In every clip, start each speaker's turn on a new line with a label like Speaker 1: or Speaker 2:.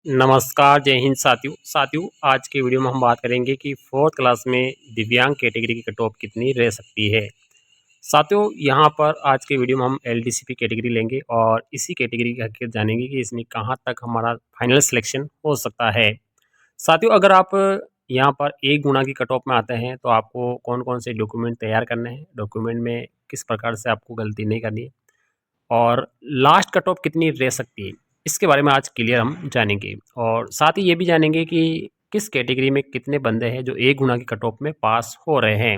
Speaker 1: नमस्कार, जय हिंद साथियों आज के वीडियो में हम बात करेंगे कि फोर्थ क्लास में दिव्यांग कैटेगरी की कट ऑफ कितनी रह सकती है। साथियों यहाँ पर आज के वीडियो में हम एलडीसीपी कैटेगरी लेंगे और इसी कैटेगरी की हकीकत जानेंगे कि इसमें कहाँ तक हमारा फाइनल सिलेक्शन हो सकता है। साथियों अगर आप यहाँ पर एक गुना की कट ऑफ में आते हैं तो आपको कौन कौन से डॉक्यूमेंट तैयार करने हैं, डॉक्यूमेंट में किस प्रकार से आपको गलती नहीं करनी है और लास्ट कट ऑफ कितनी रह सकती है, इसके बारे में आज क्लियर हम जानेंगे। और साथ ही ये भी जानेंगे कि किस कैटेगरी में कितने बंदे हैं जो एक गुना की कट ऑफ में पास हो रहे हैं।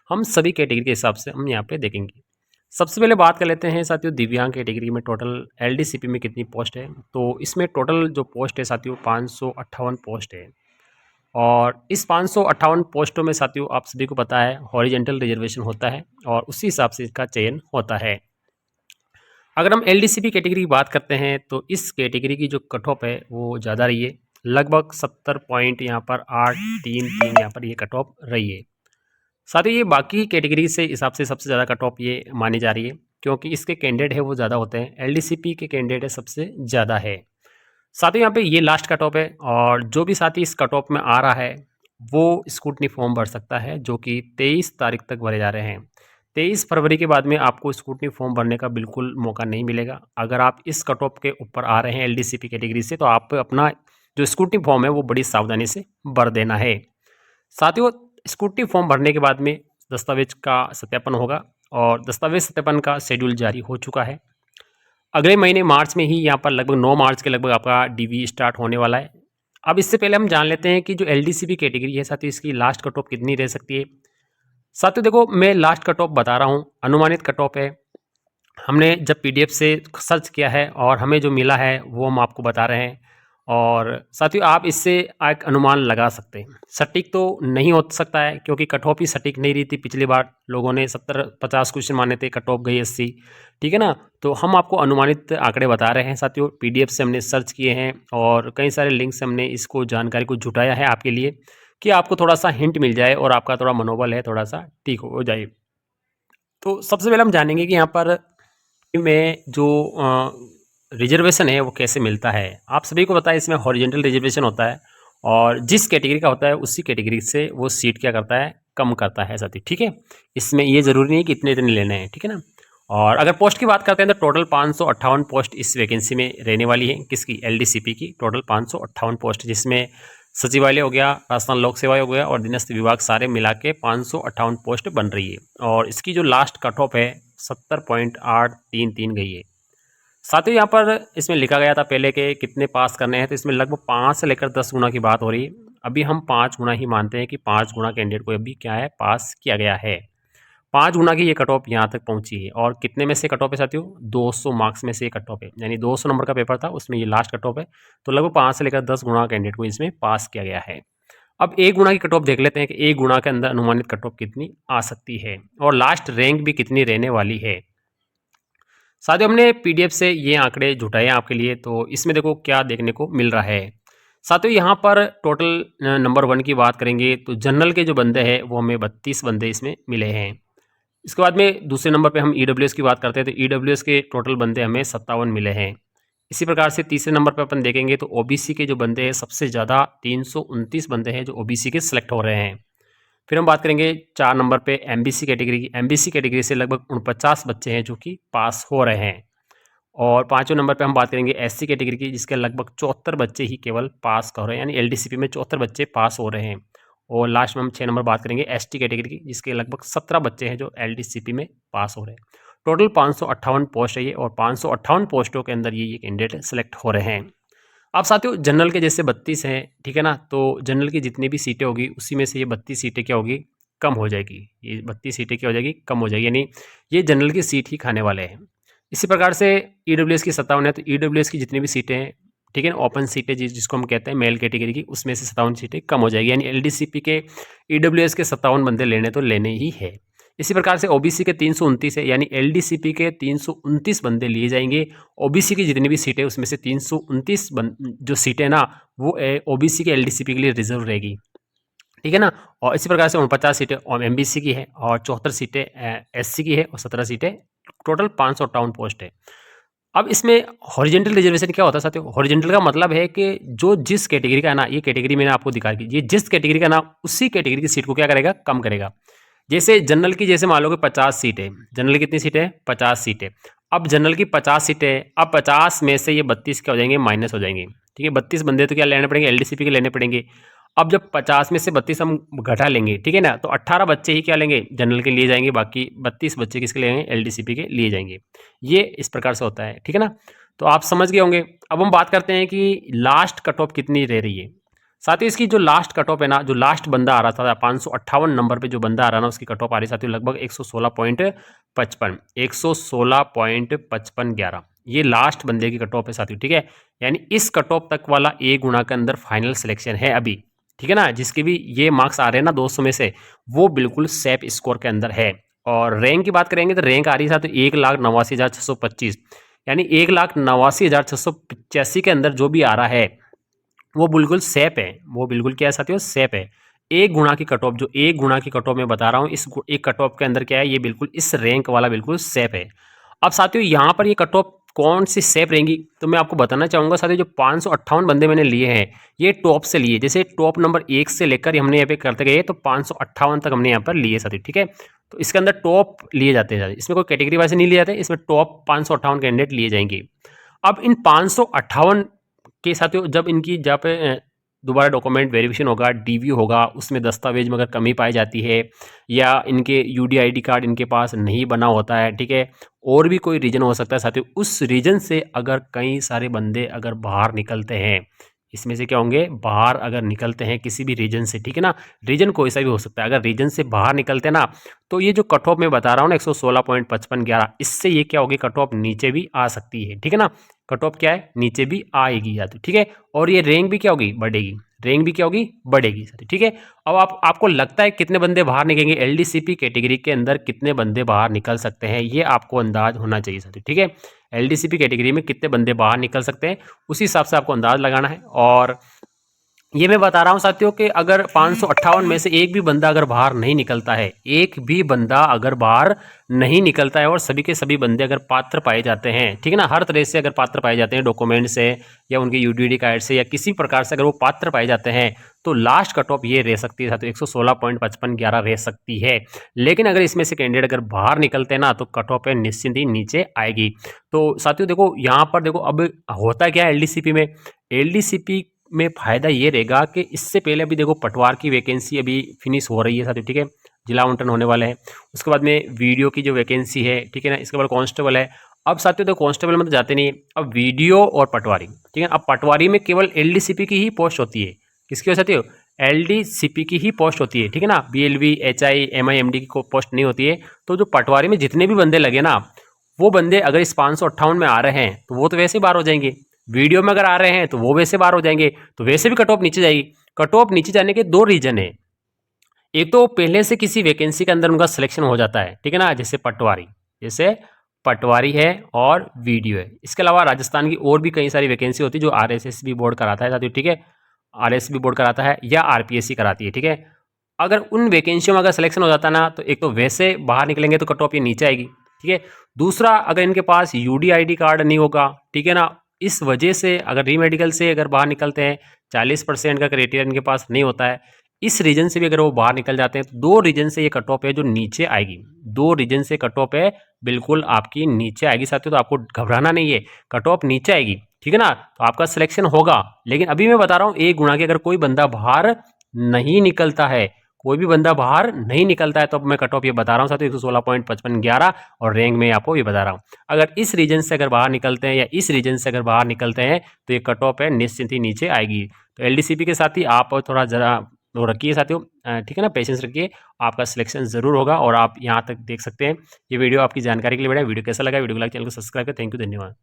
Speaker 1: हम सभी कैटेगरी के हिसाब से हम यहाँ पे देखेंगे। सबसे पहले बात कर लेते हैं साथियों दिव्यांग कैटेगरी में टोटल एलडीसीपी में कितनी पोस्ट है। तो इसमें टोटल जो पोस्ट है साथियों 558 पोस्ट है और इस 558 पोस्टों में साथियों आप सभी को पता है हॉरिजेंटल रिजर्वेशन होता है और उसी हिसाब से इसका चयन होता है। अगर हम एलडीसीपी कैटेगरी की बात करते हैं तो इस कैटेगरी की जो कट ऑफ है वो ज़्यादा रही है, लगभग 70 पॉइंट यहाँ पर 833 यहाँ पर ये कट ऑफ रही है। साथ ही ये बाकी कैटेगरी से हिसाब से सबसे ज़्यादा कट ऑफ ये मानी जा रही है क्योंकि इसके कैंडिडेट है वो ज़्यादा होते हैं, एलडीसीपी के कैंडिडेट है सबसे ज़्यादा है। साथ ही यहाँ पे ये लास्ट कट ऑफ है और जो भी साथी इस कट ऑफ में आ रहा है वो स्कूटनी फॉर्म भर सकता है जो कि 23 तारीख तक भरे जा रहे हैं। 23 फरवरी के बाद में आपको स्कूटनी फॉर्म भरने का बिल्कुल मौका नहीं मिलेगा। अगर आप इस कट ऑफ के ऊपर आ रहे हैं एलडीसीपी कैटेगरी से तो आप अपना जो स्कूटनी फॉर्म है वो बड़ी सावधानी से भर देना है। साथियों स्कूटनी फॉर्म भरने के बाद में दस्तावेज का सत्यापन होगा और दस्तावेज सत्यापन का शेड्यूल जारी हो चुका है। अगले महीने मार्च में ही यहाँ पर लगभग 9 मार्च के लगभग आपका डीवी स्टार्ट होने वाला है। अब इससे पहले हम जान लेते हैं कि जो एलडीसीपी कैटेगरी है साथियों इसकी लास्ट कट ऑफ कितनी रह सकती है। साथियों देखो मैं लास्ट कट ऑफ बता रहा हूँ, अनुमानित कट ऑफ है। हमने जब पीडीएफ से सर्च किया है और हमें जो मिला है वो हम आपको बता रहे हैं और साथियों आप इससे एक अनुमान लगा सकते हैं। सटीक तो नहीं हो सकता है क्योंकि कट ऑफ ही सटीक नहीं रही थी। पिछली बार लोगों ने 70-50 क्वेश्चन माने थे, कट ऑफ गई 80, ठीक है ना। तो हम आपको अनुमानित आंकड़े बता रहे हैं साथियों, पीडीएफ से हमने सर्च किए हैं और कई सारे लिंक से हमने इसको जानकारी को जुटाया है आपके लिए कि आपको थोड़ा सा हिंट मिल जाए और आपका थोड़ा मनोबल है थोड़ा सा ठीक हो जाए। तो सबसे पहले हम जानेंगे कि यहाँ पर में जो रिजर्वेशन है वो कैसे मिलता है। आप सभी को पता है इसमें हॉरिजेंटल रिजर्वेशन होता है और जिस कैटेगरी का होता है उसी कैटेगरी से वो सीट क्या करता है, कम करता है साथी, ठीक है। इसमें ये ज़रूरी नहीं कि इतने इतने लेने हैं, ठीक है ना। और अगर पोस्ट की बात करते हैं तो टोटल 558 पोस्ट इस वैकेंसी में रहने वाली है। किसकी? एलडीसीपी की टोटल 558 पोस्ट, जिसमें सचिवालय हो गया, राजस्थान लोक सेवा हो गया और अधीनस्थ विभाग सारे मिला के 558 पोस्ट बन रही है और इसकी जो लास्ट कट ऑफ है 70.833 गई है। साथ ही यहाँ पर इसमें लिखा गया था पहले के कितने पास करने हैं, तो इसमें लगभग 5 से लेकर 10 गुना की बात हो रही है। अभी हम 5 गुना ही मानते हैं कि 5 गुना कैंडिडेट को अभी क्या है, पास किया गया है। 5 गुना की ये कट ऑफ यहाँ तक पहुँची है और कितने में से कट ऑफ है साथियों? 200 मार्क्स में से ये कट ऑफ है, यानी 200 नंबर का पेपर था उसमें ये लास्ट कट ऑफ है। तो लगभग 5 से लेकर 10 गुना कैंडिडेट को इसमें पास किया गया है। अब एक गुना की कट ऑफ देख लेते हैं कि एक गुना के अंदर अनुमानित कट ऑफ कितनी आ सकती है और लास्ट रैंक भी कितनी रहने वाली है। साथियों हमने पीडीएफ से ये आंकड़े जुटाए आपके लिए, तो इसमें देखो क्या देखने को मिल रहा है। साथियों यहाँ पर टोटल नंबर 1 की बात करेंगे तो जनरल के जो बंदे हैं वो हमें 32 बंदे इसमें मिले हैं। इसके बाद में दूसरे नंबर पे हम ईडब्ल्यूएस की बात करते हैं तो ईडब्ल्यूएस के टोटल बंदे हमें 57 मिले हैं। इसी प्रकार से तीसरे नंबर पे अपन देखेंगे तो ओबीसी के जो बंदे हैं सबसे ज़्यादा 329 बंदे हैं जो ओबीसी के सिलेक्ट हो रहे हैं। फिर हम बात करेंगे 4 नंबर पे एमबीसी कैटेगरी की। एमबीसी कैटेगरी से लगभग 49 बच्चे हैं जो कि पास हो रहे हैं। और 5वें नंबर पे हम बात करेंगे एससी कैटेगरी की, जिसके लगभग 74 बच्चे ही केवल पास कर रहे हैं, यानी एलडीसीपी में 74 बच्चे पास हो रहे हैं। और लास्ट में हम 6 नंबर बात करेंगे एसटी कैटेगरी की, जिसके लगभग 17 बच्चे हैं जो एलडीसीपी में पास हो रहे हैं। टोटल 558 पोस्ट है ये और 558 पोस्टों के अंदर ये कैंडिडेट सेलेक्ट हो रहे हैं। अब साथियों जनरल के जैसे 32 हैं, ठीक है ना, तो जनरल की जितनी भी सीटें होगी उसी में से ये 32 सीटें क्या होगी, कम हो जाएगी। ये 32 सीटें क्या हो जाएगी, कम हो जाएगी, यानी ये जनरल की सीट ही खाने वाले हैं। इसी प्रकार से ईडब्ल्यूएस की 57 है तो ईडब्ल्यूएस की जितनी भी सीटें हैं, ठीक है ना, ओपन सीटें जिसको हम कहते हैं मेल कैटेगरी की, उसमें से 57 सीटें कम हो जाएगी, यानी एलडीसीपी के ईडब्ल्यूएस के 57 बंदे लेने तो लेने ही है। इसी प्रकार से ओबीसी के 329 है, यानी एलडीसीपी के 329 बंदे लिए जाएंगे। ओबीसी की जितनी भी सीटें उसमें से 329 जो सीटें ना वो ओबीसी के एलडीसीपी के लिए रिजर्व रहेगी, ठीक है ना। और इसी प्रकार से 49 सीटें और एमबीसी की है और 74 सीटें एससी की है और 17 सीटें, टोटल 558 पोस्ट है। अब इसमें हॉरिजेंटल रिजर्वेशन क्या होता है साथियों? हॉरिजेंटल का मतलब है कि जो जिस कैटेगरी का है ना, ये कैटेगरी मैंने आपको दिखा दी, ये जिस कैटेगरी का ना उसी कैटेगरी की सीट को क्या करेगा? कम करेगा। जैसे जनरल की जैसे मान लो कि 50 सीट है, जनरल की कितनी सीट है? 50 सीट है। अब जनरल की 50 सीटें है, अब 50 में से ये 32 क्या हो जाएंगे? माइनस हो जाएंगे। ठीक है, 32 बंदे तो क्या लेने पड़ेंगे? एलडीसीपी के लेने पड़ेंगे। अब जब 50 में से 32 हम घटा लेंगे, ठीक है ना, तो 18 बच्चे ही क्या लेंगे? जनरल के लिए जाएंगे, बाकी 32 बच्चे किसके लेंगे? एलडीसीपी के लिए जाएंगे। ये इस प्रकार से होता है, ठीक है ना। तो आप समझ गए होंगे। अब हम बात करते हैं कि लास्ट कट ऑफ कितनी रह रही है। साथ ही इसकी जो लास्ट कट ऑफ है ना, जो लास्ट बंदा आ रहा था 558 नंबर पे जो बंदा आ रहा है ना, उसकी कट ऑफ आ रही साथियों लगभग 116.55 116.5511। ये लास्ट बंदे की कट ऑफ है साथियों, ठीक है। यानी इस कट ऑफ तक वाला ए गुणा के अंदर फाइनल सिलेक्शन है अभी, ठीक है ना। जिसके भी ये मार्क्स आ रहे हैं ना 200 में से, वो बिल्कुल सेफ स्कोर के अंदर है। और रैंक की बात करेंगे तो रैंक आ रही है साथियों 1,89,625, यानी 1,89,685 के अंदर जो भी आ रहा है वो बिल्कुल सेफ है। वो बिल्कुल क्या है साथियों? सेफ है। एक गुणा की कट ऑफ, जो एक गुणा की कट ऑफ मैं बता रहा हूँ, इस एक कट ऑफ के अंदर क्या है? ये बिल्कुल इस रैंक वाला बिल्कुल सेफ है। अब साथियों यहाँ पर ये कट ऑफ कौन सी सेफ रहेंगी, तो मैं आपको बताना चाहूँगा साथियों, जो 558 बंदे मैंने लिए हैं, ये टॉप से लिए। जैसे टॉप नंबर 1 से लेकर हमने यहाँ पे करते गए तो 558 तक हमने यहाँ पर लिए साथियों, ठीक है। तो इसके अंदर टॉप लिए जाते हैं, इसमें कोई कैटेगरी वाइज नहीं लिए जाते, इसमें टॉप 558 कैंडिडेट लिए जाएंगे। अब इन 558 के साथियों जब इनकी जहाँ पे दोबारा डॉक्यूमेंट वेरिफिकेशन होगा, डीवी होगा, उसमें दस्तावेज में अगर कमी पाई जाती है या इनके यूडीआईडी कार्ड इनके पास नहीं बना होता है, ठीक है, और भी कोई रीजन हो सकता है साथियों, उस रीजन से अगर कई सारे बंदे अगर बाहर निकलते हैं, इसमें से क्या होंगे? बाहर अगर निकलते हैं किसी भी रीजन से, ठीक है ना, रीजन कोई सा भी हो सकता है, अगर रीजन से बाहर निकलते हैं ना, तो ये जो कट ऑफ मैं बता रहा हूँ ना 116.5511, इससे ये क्या होगी? कट ऑफ नीचे भी आ सकती है, ठीक है ना। कट ऑफ क्या है? नीचे भी आएगी या तो, ठीक है। और ये रैंक भी क्या होगी? बढ़ेगी। रैंक भी क्या होगी? बढ़ेगी, ठीक है। अब आपको लगता है कितने बंदे बाहर निकलेंगे एलडीसीपी कैटेगरी के अंदर? कितने बंदे बाहर निकल सकते हैं, ये आपको अंदाज होना चाहिए साथियों, ठीक है। एलडीसीपी कैटेगरी में कितने बंदे बाहर निकल सकते हैं, उसी हिसाब से आपको अंदाज लगाना है। और ये मैं बता रहा हूं साथियों कि अगर 558 में से एक भी बंदा अगर बाहर नहीं निकलता है, एक भी बंदा अगर बाहर नहीं निकलता है और सभी के सभी बंदे अगर पात्र पाए जाते हैं, ठीक है ना, हर तरह से अगर पात्र पाए जाते हैं, डॉक्यूमेंट से या उनके यूडीडी कार्ड से या किसी प्रकार से अगर वो पात्र पाए जाते हैं, तो लास्ट कट ऑफ ये रह सकती है साथियों 116.5511 रह सकती है। लेकिन अगर इसमें से कैंडिडेट अगर बाहर निकलते हैं ना, तो कट ऑफ निश्चिंत ही नीचे आएगी। तो साथियों देखो यहाँ पर देखो, अब होता क्या है एलडीसीपी में, एलडीसीपी में फ़ायदा ये रहेगा कि इससे पहले अभी देखो पटवार की वैकेंसी अभी फिनिश हो रही है साथियों, ठीक है, जिला आवंटन होने वाले हैं। उसके बाद में वीडियो की जो वैकेंसी है, ठीक है ना, इसके बाद कांस्टेबल है। अब साथियों तो कांस्टेबल में तो जाते नहीं है, अब वीडियो और पटवारी, ठीक है। अब पटवारी में केवल एलडीसीपी की ही पोस्ट होती है। किसकी हो साथियों? एलडीसीपी की ही पोस्ट होती है, ठीक है ना, बीएलवी, एचआई, एमआईएमडी की पोस्ट नहीं होती है। तो जो पटवारी में जितने भी बंदे लगे ना, वो बंदे अगर इस 558 में आ रहे हैं तो वो तो वैसे ही बाहर हो जाएंगे। वीडियो में अगर आ रहे हैं तो वो वैसे बाहर हो जाएंगे, तो वैसे भी कट ऑफ नीचे जाएगी। कट ऑफ नीचे जाने के दो रीजन है। एक तो पहले से किसी वैकेंसी के अंदर उनका सिलेक्शन हो जाता है, ठीक है ना, जैसे पटवारी है और वीडियो है। इसके अलावा राजस्थान की और भी कई सारी वैकेंसी होती है जो आरएसएसबी बोर्ड कराता है साथियों, ठीक है, आरएसएसबी बोर्ड कराता है या आरपीएससी कराती है, ठीक है। अगर उन वैकेंसियों में अगर सिलेक्शन हो जाता ना, तो एक तो वैसे बाहर निकलेंगे तो कट ऑफ ये नीचे आएगी, ठीक है। दूसरा, अगर इनके पास यूडीआईडी कार्ड नहीं होगा, ठीक है ना, इस वजह से अगर री मेडिकल से अगर बाहर निकलते हैं, 40% का क्राइटेरिया इनके पास नहीं होता है, इस रीजन से भी अगर वो बाहर निकल जाते हैं, तो दो रीजन से ये कट ऑफ है जो नीचे आएगी। दो रीजन से कट ऑफ है बिल्कुल आपकी नीचे आएगी साथियों, तो आपको घबराना नहीं है, कट ऑफ नीचे आएगी, ठीक है ना। तो आपका सिलेक्शन होगा। लेकिन अभी मैं बता रहा हूँ एक गुणा के अगर कोई बंदा बाहर नहीं निकलता है, कोई भी बंदा बाहर नहीं निकलता है, तो अब मैं कट ऑफ ये बता रहा हूँ साथियों 116.5511 और रैंक में आपको ये बता रहा हूँ। अगर इस रीजन से अगर बाहर निकलते हैं या इस रीजन से अगर बाहर निकलते हैं, तो ये कट ऑफ है निश्चिंत ही नीचे आएगी। तो एलडीसीपी के साथ ही आप थोड़ा जरा वो रखिए साथियों, ठीक है ना, पेशेंस रखिए, आपका सिलेक्शन जरूर होगा। और आप यहाँ तक देख सकते हैं। ये वीडियो आपकी जानकारी के लिए बड़ा है। वीडियो कैसा लगा? वीडियो को लाइक, चैनल को सब्सक्राइब करें। थैंक यू, धन्यवाद।